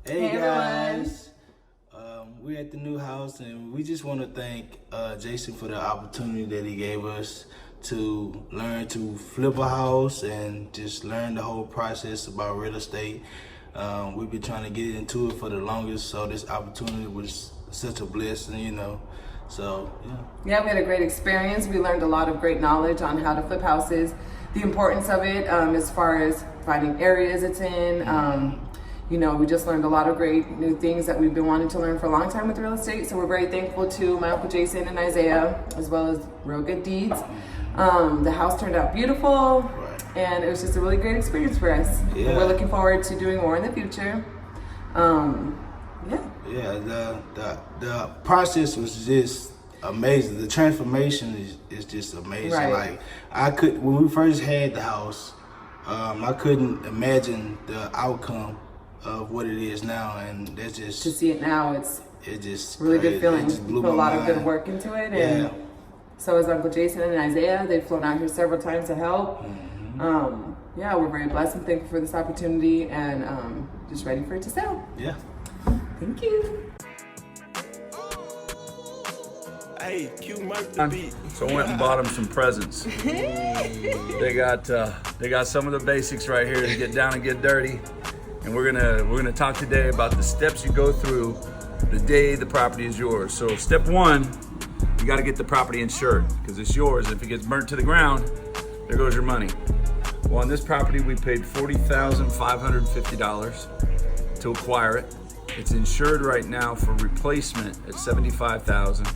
Hey everyone. guys, we're at the new house and we just want to thank Jason for the opportunity that he gave us to learn to flip a house and just learn the whole process about real estate. We've been trying to get into it for the longest, so this opportunity was such a blessing, So, Yeah, we had a great experience. We learned a lot of great knowledge on how to flip houses, the importance of it as far as finding areas it's in. We just learned a lot of great new things that we've been wanting to learn for a long time with real estate. So we're very thankful to my Uncle Jason and Isaiah, as well as Real Good Deeds. The house turned out beautiful, and it was just a really great experience for us. Yeah. We're looking forward to doing more in the future. The process was just amazing. The transformation is just amazing. Right. Like when we first had the house, I couldn't imagine the outcome of what it is now, and that's just To see it now, it's just really crazy. good feeling. It just blew Put a my lot of good mind. work into it, Yeah. and so is Uncle Jason and Isaiah. They've flown out here several times to help. We're very blessed and thankful for this opportunity, and just ready for it to sell. Yeah. Thank you. Hey, Q Murph the beat. So I went and bought them some presents. They got some of the basics right here to get down and get dirty, and we're gonna talk today about the steps you go through the day the property is yours. So step one, you got to get the property insured because it's yours. If it gets burnt to the ground, there goes your money. Well, on this property we paid $40,550 to acquire it. It's insured right now for replacement at $75,000.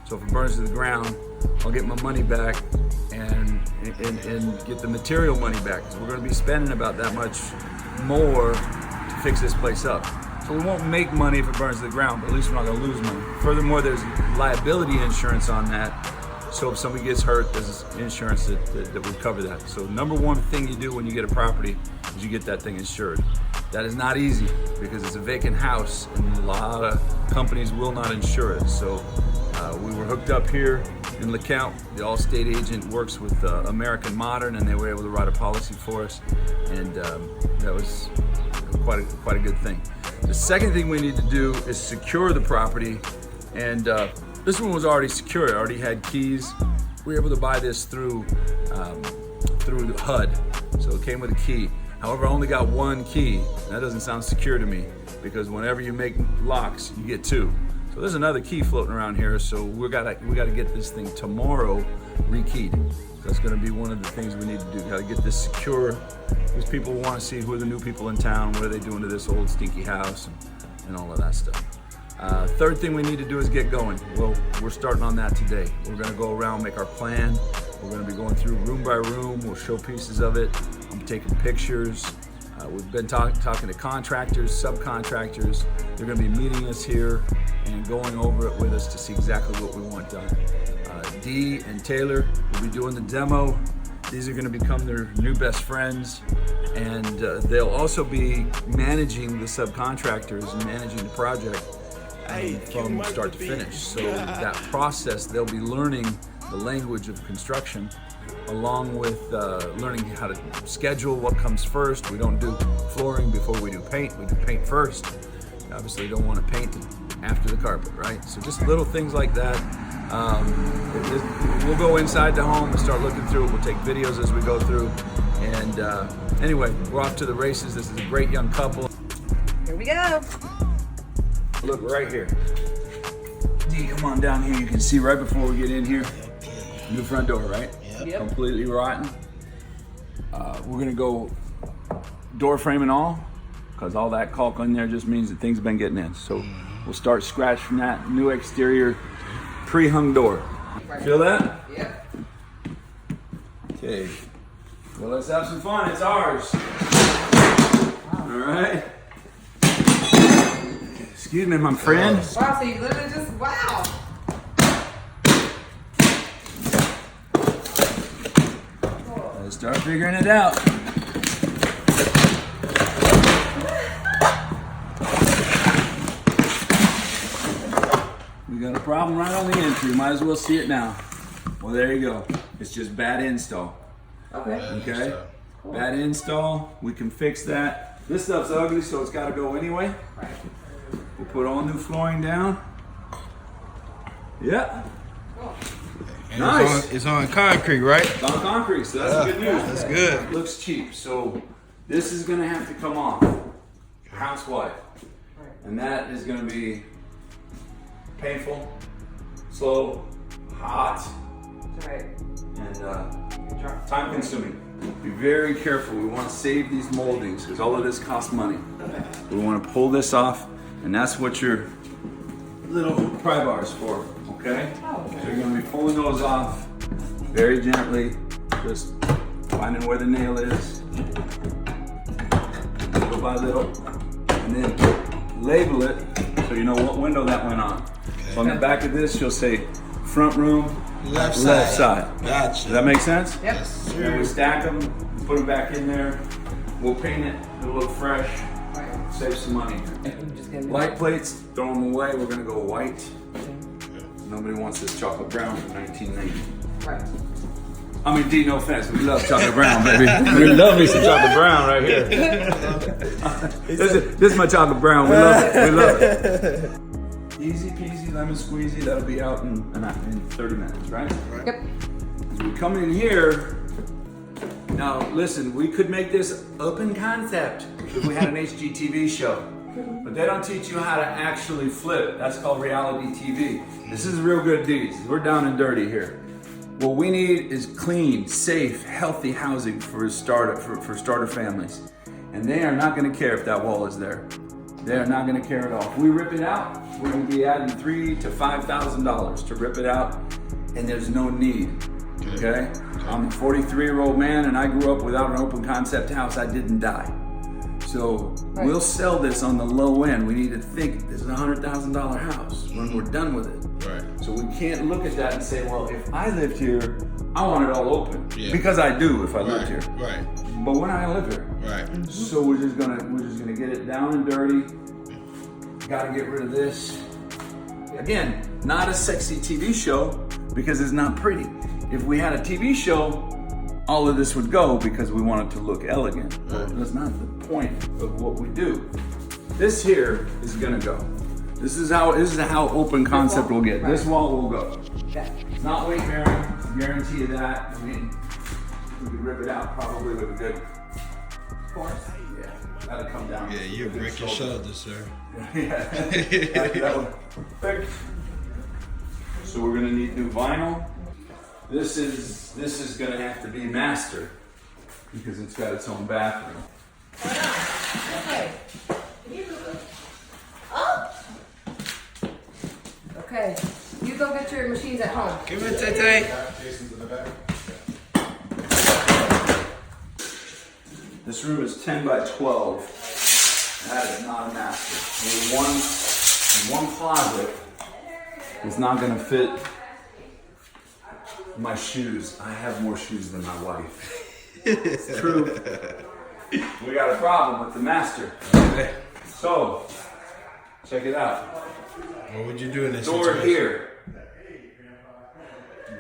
So if it burns to the ground, I'll get my money back and get the material money back. Because we're going to be spending about that much more to fix this place up. So we won't make money if it burns to the ground, but at least we're not going to lose money. Furthermore, there's liability insurance on that. So if somebody gets hurt, there's insurance that would cover that. So number one thing you do when you get a property is you get that thing insured. That is not easy because it's a vacant house and a lot of companies will not insure it. So we were hooked up here in LeCount. The Allstate agent works with American Modern, and they were able to write a policy for us, and that was quite a good thing. The second thing we need to do is secure the property, and this one was already secure. It already had keys. We were able to buy this through the HUD, so it came with a key. However, I only got one key. That doesn't sound secure to me because whenever you make locks, you get two. So there's another key floating around here, so we gotta get this thing tomorrow rekeyed. That's gonna be one of the things we need to do. Gotta get this secure because people want to see who are the new people in town, what are they doing to this old stinky house, and all of that stuff. Third thing we need to do is get going. Well, we're starting on that today. We're gonna go around, make our plan. We're gonna be going through room by room. We'll show pieces of it. I'm taking pictures. We've been talking to contractors, subcontractors. They're gonna be meeting us here and going over it with us to see exactly what we want done. Dee and Taylor will be doing the demo. These are gonna become their new best friends, and they'll also be managing the subcontractors and managing the project from start to finish. So that process, they'll be learning the language of construction, along with learning how to schedule what comes first. We don't do flooring before we do paint. We do paint first. Obviously, you don't want to paint after the carpet, right? So just little things like that. We'll go inside the home and start looking through it. We'll take videos as we go through. And anyway, we're off to the races. This is a great young couple. Here we go. Look right here. Dee, come on down here. You can see right before we get in here. New front door, right? Yep. Completely rotten. We're gonna go door frame and all, because all that caulk on there just means that things have been getting in. So we'll start scratch from that new exterior pre-hung door. Feel that? Yep. Okay. Well, let's have some fun. It's ours. All right. Excuse me, my friend. Wow, so you literally just, wow. Let's start figuring it out. We got a problem right on the entry. Might as well see it now. Well, there you go. It's just bad install. Okay. Okay? Bad install. We can fix that. This stuff's ugly, so it's got to go anyway. Right. We'll put all new flooring down. Yeah. And Nice. It's on concrete, right? It's on concrete, so that's good news. That's good. Looks cheap, so this is gonna have to come off housewide, and that is gonna be painful, slow, hot, Right. and time consuming. Be very careful. We want to save these moldings because all of this costs money. We want to pull this off, and that's what your little pry bar is for. Okay? So you're gonna be pulling those off very gently, just finding where the nail is, little by little, and then label it so you know what window that went on. So on the back of this, you'll say front room, Left side. Gotcha. Does that make sense? Yep. Yes, And sir. we stack them, put them back in there. We'll paint it, it'll look fresh, Right. save some money. I'm just gonna Light plates, throw them away. We're gonna go white. Nobody wants this chocolate brown from 1990. Right. I mean, D, no offense, we love chocolate brown, baby. We love me some chocolate brown right here. This is my chocolate brown. We love it. We love it. Easy peasy, lemon squeezy. That'll be out in 30 minutes, right? Yep. As we come in here, now listen, we could make this open concept if we had an HGTV show. But they don't teach you how to actually flip. That's called reality TV. This is real good deeds. We're down and dirty here. What we need is clean, safe, healthy housing for starter families. And they are not gonna care if that wall is there. They are not gonna care at all. If we rip it out, we're gonna be adding $3,000 to $5,000 to rip it out, and there's no need, okay? I'm a 43-year-old man and I grew up without an open concept house. I didn't die. So we'll sell this on the low end. We need to think this is a $100,000 house when we're done with it. Right. So we can't look at that and say, well, if I lived here, I want it all open. Yeah. Because I do if I lived here. Right. But we're not gonna live here. Right. So we're just gonna get it down and dirty. Gotta get rid of this. Again, not a sexy TV show because it's not pretty. If we had a TV show, all of this would go because we want it to look elegant. Well, that's not the point of what we do. This here is gonna go. This is how open concept will get. This wall will go. Okay. It's not weight bearing, I guarantee you that. I mean, we could rip it out probably with a good force. Yeah, that'll come down. Yeah, you with a good break your shoulder. shoulders, sir. Yeah, that one. Perfect. So we're gonna need new vinyl. This is gonna have to be master because it's got its own bathroom. Okay. You go get your machines at home. Give it to Tay. This room is 10 by 12. That is not a master. One closet is not gonna fit my shoes. I have more shoes than my wife. It's true. We got a problem with the master. So, check it out. What would you do in this Door situation? here.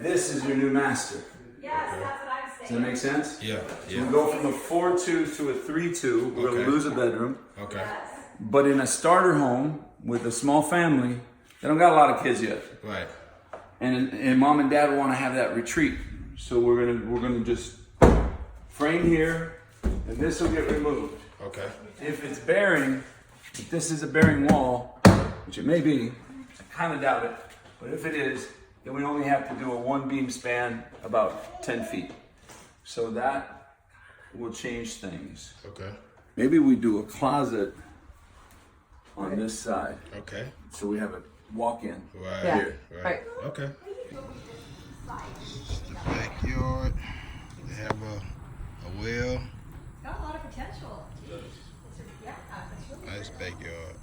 This is your new master. Yes, that's what I'm Does that saying. make sense? Yeah. We Yeah. go from a 4-2 to a 3-2. We're Okay. gonna lose a bedroom. Okay. But in a starter home with a small family, they don't got a lot of kids yet. Right. And mom and dad want to have that retreat. So we're gonna just frame here, and this will get removed. Okay. If it's bearing, if this is a bearing wall, which it may be, I kind of doubt it, but if it is, then we only have to do a one beam span about 10 feet. So that will change things. Okay. Maybe we do a closet on this side, Okay. so we have a walk-in. Right. Yeah. Here. Right. Okay. The backyard. They have a well. Got a lot of potential. Yeah, that's really Nice backyard.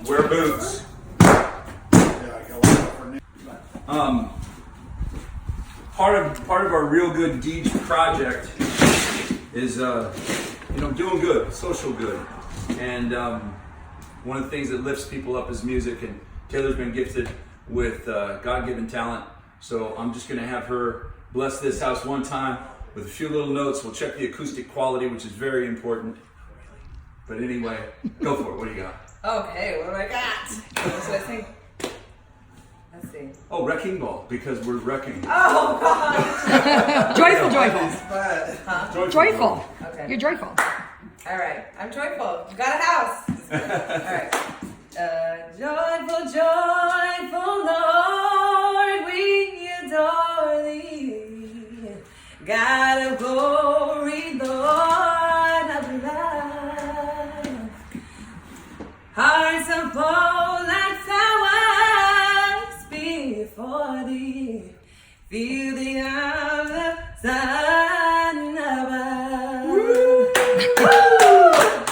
Wear boots. Part of our Real Good Deeds project is doing good, social good, and one of the things that lifts people up is music. And Taylor's been gifted with God-given talent, so I'm just gonna have her bless this house one time with a few little notes. We'll check the acoustic quality, which is very important. But anyway, go for it. What do you got? Okay, what do I got? What should I sing? Let's see. Oh, wrecking ball, because we're wrecking. Oh, God. Joyful. Huh? Joyful. Okay. You're joyful. All right, I'm joyful. You got a house. All right. Joyful, joyful Lord, we adore thee. God of glory, Lord of love. Hearts of gold like towers before thee. Feel the arms of sun above.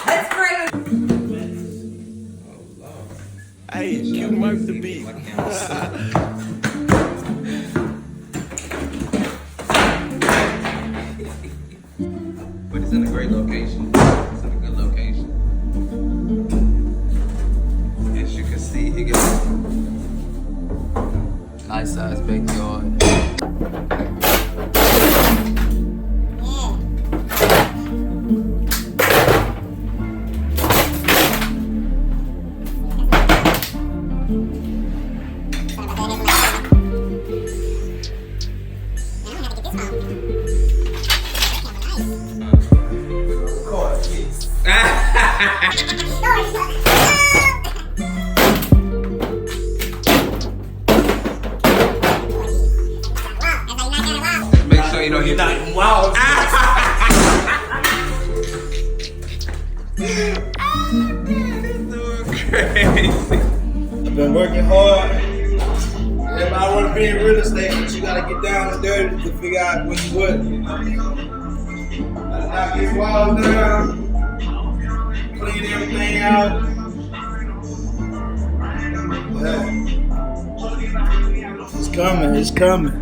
That's great. Hey, Q Murph the beat. But it's in a great location. It's in a good location. As you can see, it gets nice size backyard. Make sure you don't hit Nothing wild. I've been working hard. Everybody want to be in real estate, but you gotta get down and dirty to figure out what you would. Gotta knock these walls down, clean everything out. Yeah. It's coming. It's coming.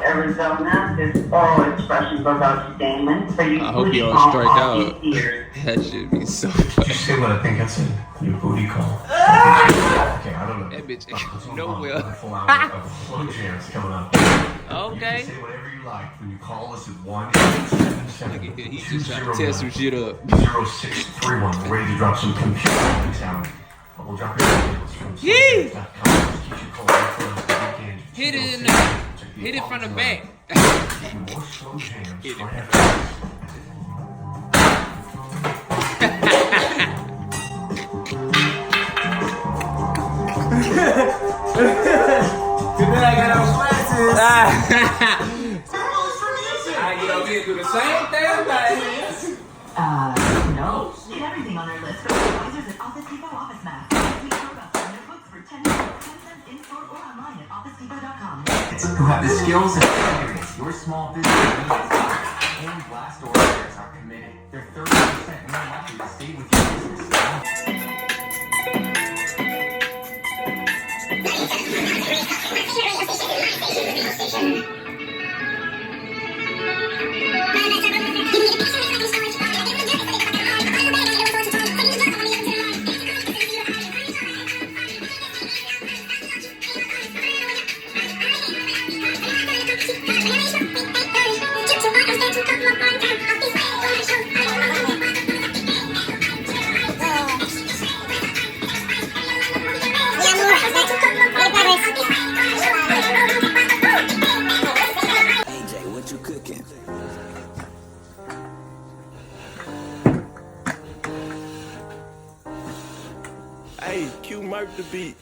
Arizona, this oral expression goes out to Damon. So you I hope you all strike out. That should be so funny. Did you say what I think I said? Your booty call. Okay, I don't know. That bitch Let's move nowhere. on. A full hour of slow jams coming up. Okay. You can say whatever you like when you call us at 1-877. He just trying to tear some shit up. 0631. We're ready to drop some computer links out. We'll drop your emails from Hit it in the, hit it from the back. more slow jams Hit it. right after. Then I got those glasses. I get over here and do the same thing. No, she did everything on her list. But visit Office Depot Office Max. We products and notebooks for 10 cents in-store or online at OfficeDepot.com. Who have the skills and experience your small business needs. And Glassdoor buyers are committed. They're 30% more likely to stay with your business. AJ, what you cooking? Hey, Q Murph the beat.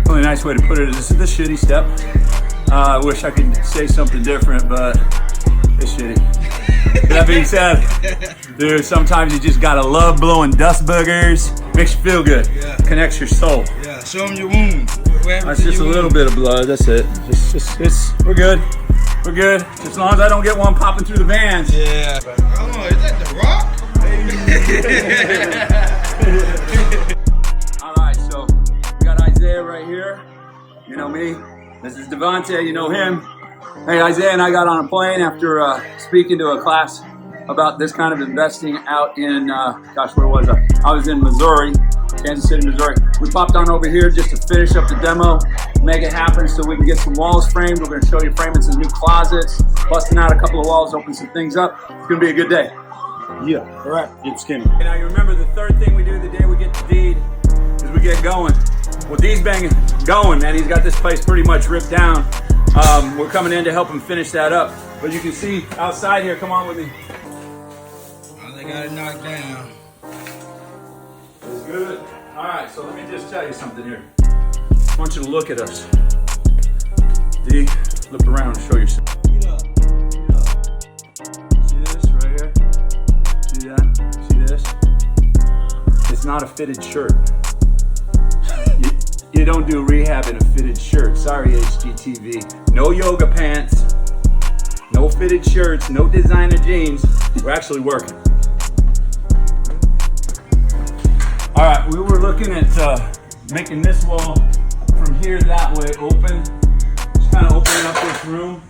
Really nice way to put it. This is the shitty step. I wish I could say something different, but it's shitty. That being said, dude, sometimes you just gotta love blowing dust boogers. Makes you feel good. Yeah. Connects your soul. Yeah, show them your wound. That's just a little bit of blood. That's it. We're good. We're good. As long as I don't get one popping through the vans. Yeah. Oh, is that The Rock? All right, so we got Isaiah right here. You know me. This is Devontae. You know him. Hey, Isaiah and I got on a plane after speaking to a class about this kind of investing out in, where was I? I was in Missouri, Kansas City, Missouri. We popped on over here just to finish up the demo, make it happen so we can get some walls framed. We're going to show you framing some new closets, busting out a couple of walls, open some things up. It's going to be a good day. Yeah, all right, get skinny. Now you remember the third thing we do the day we get the deed is we get going. Well, Dee's been going, man. He's got this place pretty much ripped down. We're coming in to help him finish that up. But you can see outside here, come on with me. Oh, they got it knocked down. It's good. All right, so let me just tell you something here. I want you to look at us. D, flip around and show yourself. See this right here? See that? See this? It's not a fitted shirt. You don't do rehab in a fitted shirt. Sorry, HGTV. No yoga pants, no fitted shirts, no designer jeans. We're actually working. All right, we were looking at making this wall from here that way open. Just kind of opening up this room.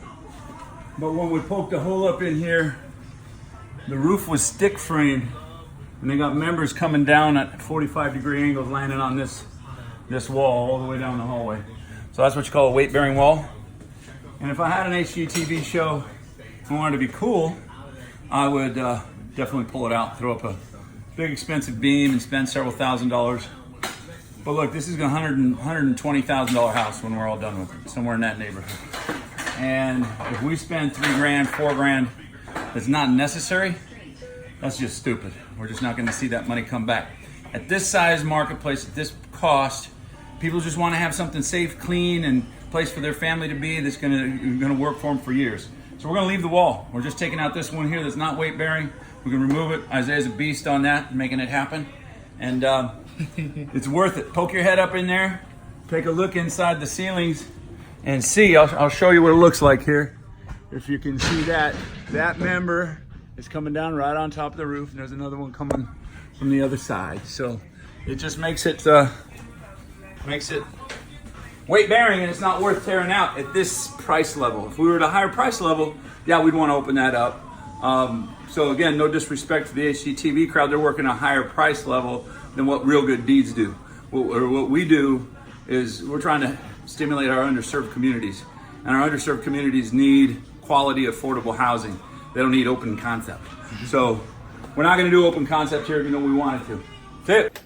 But when we poked a hole up in here, the roof was stick framed, and they got members coming down at 45-degree angles landing on this wall all the way down the hallway. So that's what you call a weight-bearing wall. And if I had an HGTV show and wanted to be cool, I would definitely pull it out, throw up a big expensive beam and spend several $1,000s. But look, this is a $120,000 house when we're all done with it, somewhere in that neighborhood. And if we spend $3 grand, $4 grand, that's not necessary, that's just stupid. We're just not gonna see that money come back. At this size marketplace, at this cost, people just want to have something safe, clean, and place for their family to be that's gonna work for them for years. So we're gonna leave the wall. We're just taking out this one here that's not weight bearing. We can remove it. Isaiah's a beast on that, making it happen. And it's worth it. Poke your head up in there, take a look inside the ceilings, and see. I'll show you what it looks like here. If you can see that member is coming down right on top of the roof, and there's another one coming from the other side. So it just makes it weight bearing, and it's not worth tearing out at this price level. If we were at a higher price level, yeah, we'd want to open that up. So again, no disrespect to the HGTV crowd, they're working a higher price level than what Real Good Deeds do. What we do is we're trying to stimulate our underserved communities, and our underserved communities need quality, affordable housing. They don't need open concept. So we're not going to do open concept here, even though we wanted to. That's it.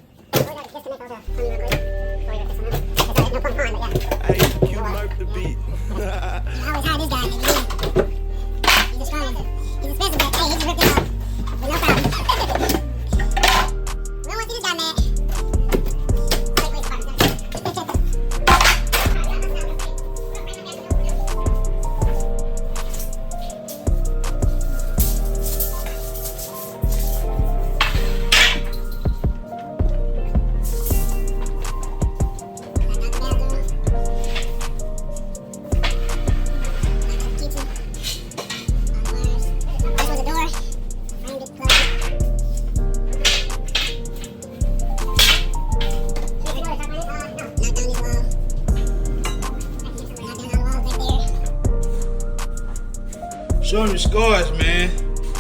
Show him your scars, man.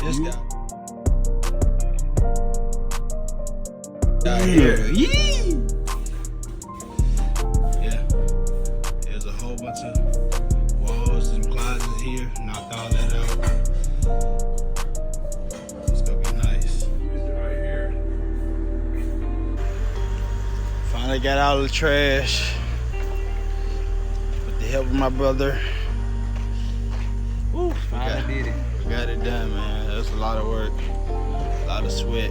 This guy. Yeah. Yeah. There's a whole bunch of walls and closets here. Knocked all that out. It's gonna be nice. Right here. Finally got out of the trash with the help of my brother. Woo, Finally did it. we got it done, man. That was a lot of work, a lot of sweat.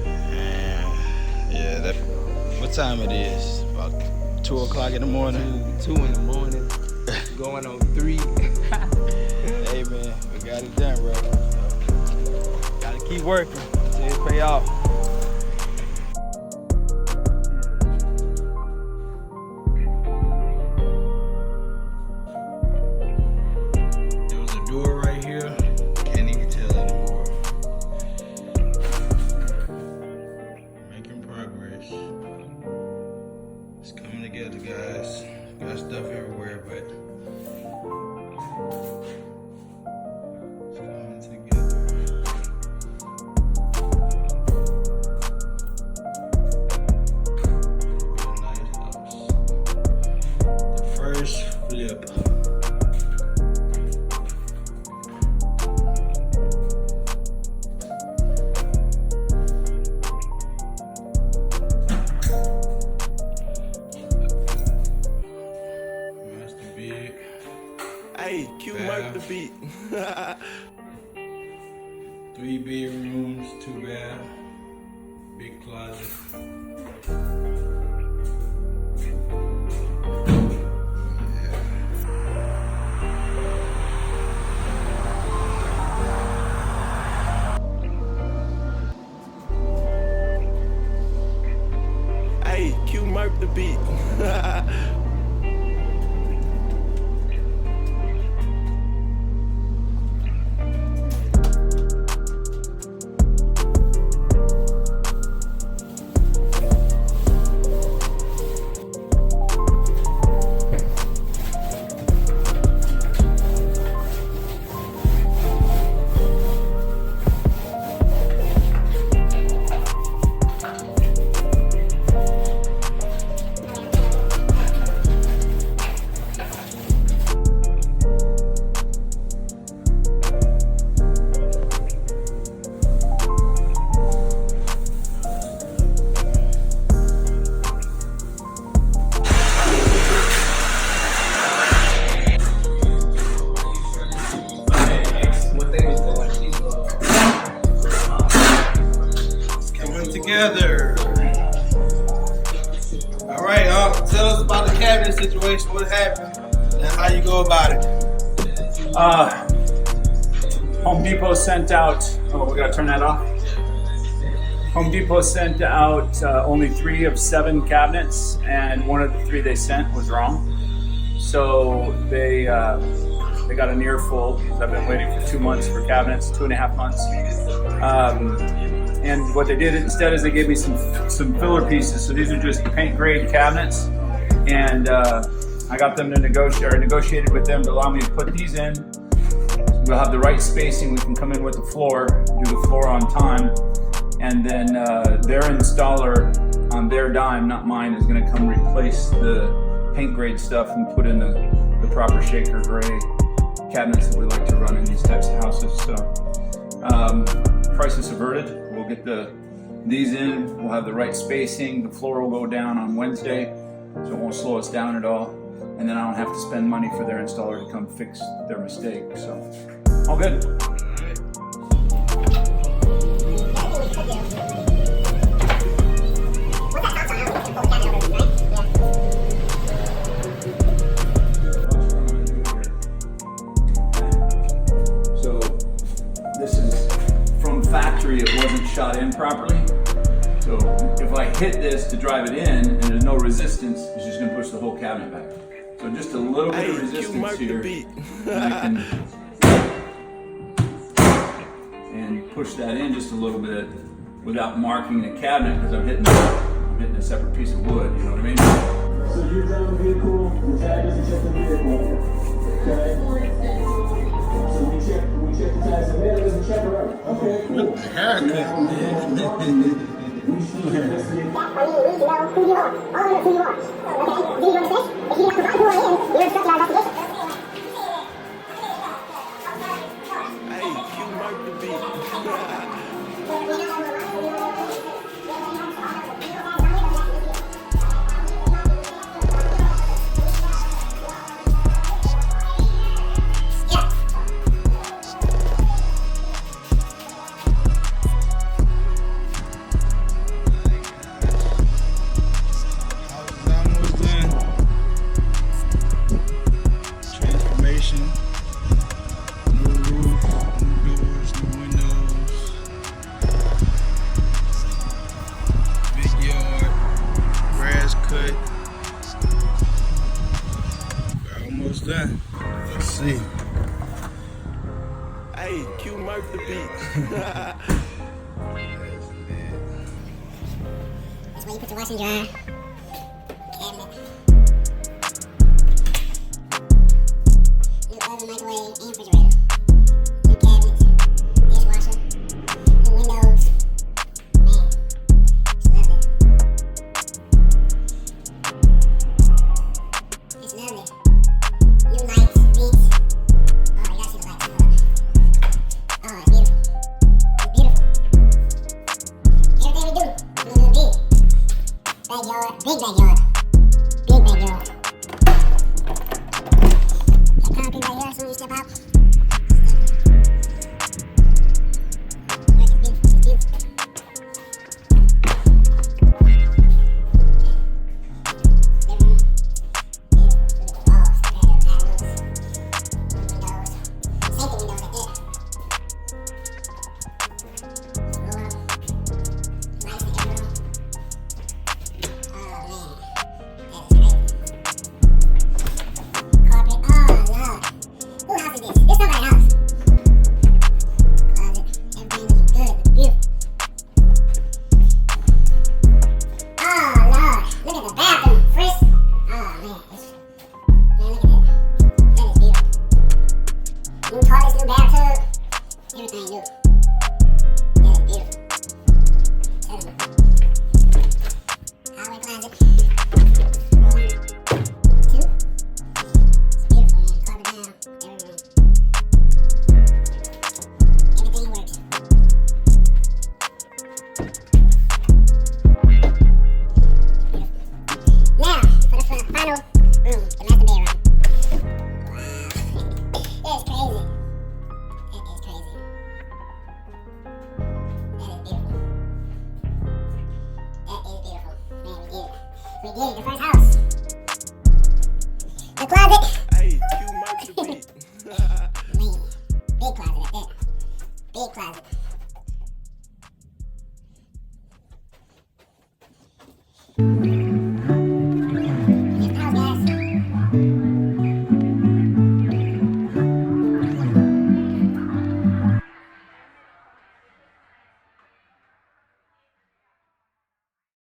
And yeah, that. What time it is? About 2 o'clock in the morning. 2 in the morning. Going on 3. Hey man, we got it done, bro. So, gotta keep working till it pay off. There was a door right here. Can't even tell anymore. Making progress. It's coming together, guys. Got stuff everywhere, but it's coming together. Real nice house. The first flip. Master bed. Hey, Q Mark the beat. 3 bedrooms, 2 bath, big closet. Hey, Q Mark the beat. Coming together. All right, tell us about the cabinet situation. What happened and how you go about it. Home Depot sent out, oh, we gotta turn that off. Home Depot sent out only 3 of 7 cabinets, and one of the 3 they sent was wrong. So they got an earful. I've been waiting for 2 months for cabinets, 2.5 months. And what they did instead is they gave me some filler pieces. So these are just paint grade cabinets, and I got them to negotiate. I negotiated with them to allow me to put these in. We'll have the right spacing. We can come in with the floor, do the floor on time, and then their installer on their dime, not mine, is going to come replace the paint grade stuff and put in the proper shaker gray cabinets that we like to run in these types of houses. So crisis averted. We'll get these in. We'll have the right spacing. The floor will go down on Wednesday, so it won't slow us down at all. And then I don't have to spend money for their installer to come fix their mistake. So all good. So this is from factory. It wasn't shot in properly. So if I hit this to drive it in and there's no resistance, it's just gonna push the whole cabinet back. So just a little bit of resistance here, and push that in just a little bit without marking the cabinet, because I'm hitting a separate piece of wood, you know what I mean? So you're driving a vehicle, the tag doesn't check the vehicle, okay? to know who you are. All of us who you are. Okay? Do you understand? If you don't provide who I am, you're obstructing our investigation. Hey, Q Murph the beat. Almost done. Transformation. New roof, new doors, new windows. Big yard. Grass cut. We're almost done. Let's see. Hey, Q Murph the beat. That's where you put your washer and dryer. Cabinet. New oven, microwave, and refrigerator. New cabinets. Dishwasher. New windows. Man, it's lovely. It's lovely. New lights, vents. Oh, you gotta see the lights. Oh, it's beautiful. It's beautiful. Everything we do, we're gonna do big. Backyard, big backyard. Big backyard. That concrete right here, as soon as you step out. It's beautiful, it's beautiful. Living room. Beautiful. Look at the walls, the panels, windows. Safety windows right there. Roll up. Lights in every room. Oh man, that is crazy. Carpet, oh Lord. Whose house is this? This somebody's house. Closet, everything looking good, looking beautiful. Oh Lord, look at the bathroom, Frisk. Oh man, look at that. That is beautiful. New toilets, new bathtub, everything new. That is beautiful. Terrible. Hallway closet. Room 2. It's beautiful, man. Carpet down. Every room. Everything works. Beautiful. Now, for the final room, the master bedroom. Wow. That is crazy. That is crazy. That is beautiful. That is beautiful. Man, we did it. We did it. The first house. The closet. Hey, Q Murph the beat. Man, big closet at that. Big closet.